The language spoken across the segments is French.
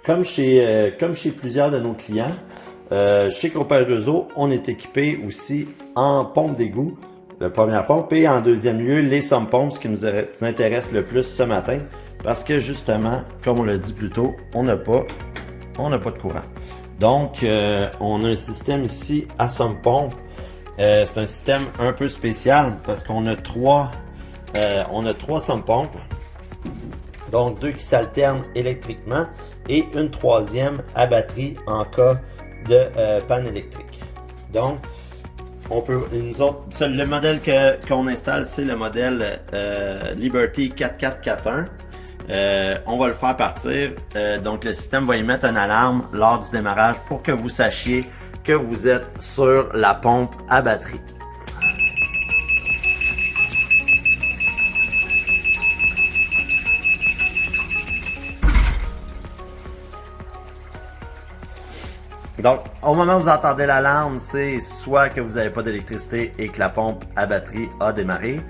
comme chez plusieurs de nos clients, chez Cropage 2O, on est équipé aussi en pompe d'égout, la première pompe, et en deuxième lieu, les sump pumps, ce qui nous intéresse le plus ce matin, parce que justement, comme on l'a dit plus tôt, on n'a pas de courant. Donc, on a un système ici à sump pump. C'est un système un peu spécial parce qu'on a trois sump pumps. Donc, deux qui s'alternent électriquement et une troisième à batterie en cas de panne électrique. Donc, le modèle qu'on installe, c'est le modèle Liberty 4441. On va le faire partir. Donc, le système va émettre une alarme lors du démarrage pour que vous sachiez que vous êtes sur la pompe à batterie. Donc, au moment où vous entendez l'alarme, c'est soit que vous n'avez pas d'électricité et que la pompe à batterie a démarré,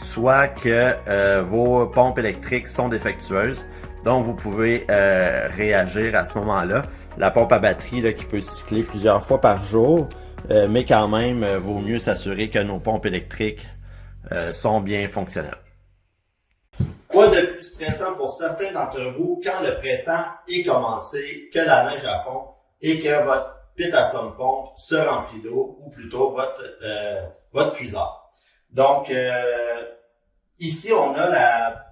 soit que vos pompes électriques sont défectueuses. Donc, vous pouvez réagir à ce moment-là. La pompe à batterie là, qui peut cycler plusieurs fois par jour, mais quand même, vaut mieux s'assurer que nos pompes électriques sont bien fonctionnelles. Quoi de plus stressant pour certains d'entre vous quand le printemps est commencé, que la neige à fond et que votre pit à sump pump se remplit d'eau, ou plutôt votre puisard. Donc, ici, on a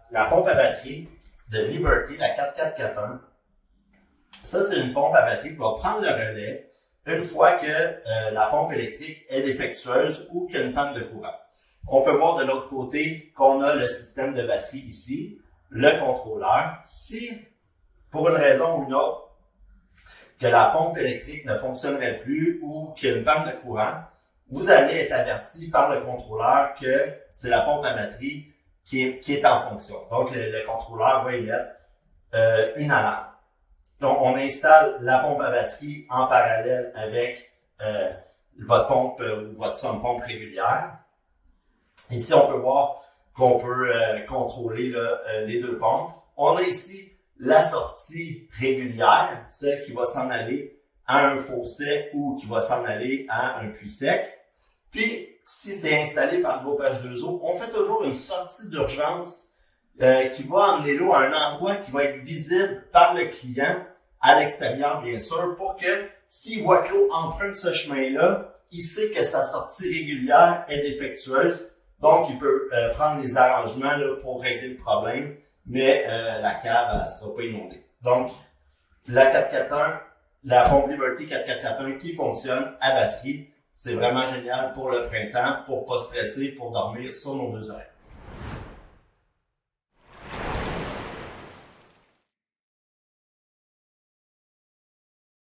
la pompe à batterie de Liberty, la 4441. Ça, c'est une pompe à batterie qui va prendre le relais une fois que la pompe électrique est défectueuse ou qu'il y a une panne de courant. On peut voir de l'autre côté qu'on a le système de batterie ici, le contrôleur. Si, pour une raison ou une autre, que la pompe électrique ne fonctionnerait plus ou qu'il y a une panne de courant, vous allez être averti par le contrôleur que c'est la pompe à batterie qui est en fonction. Donc, le contrôleur va émettre une alarme. Donc, on installe la pompe à batterie en parallèle avec votre pompe ou votre sump pump régulière. Ici, on peut voir qu'on peut contrôler là, les deux pompes. On a ici la sortie régulière, celle qui va s'en aller à un fossé ou qui va s'en aller à un puits sec. Puis, si c'est installé par Cropage 2O, on fait toujours une sortie d'urgence qui va emmener l'eau à un endroit qui va être visible par le client à l'extérieur, bien sûr, pour que s'il voit que l'eau emprunte ce chemin-là, il sait que sa sortie régulière est défectueuse. Donc, il peut prendre les arrangements là, pour régler le problème, mais la cave ne sera pas inondée. Donc, la 441, la pompe Liberty 4441 qui fonctionne à batterie, c'est vraiment génial pour le printemps, pour pas stresser, pour dormir sur nos deux oreilles.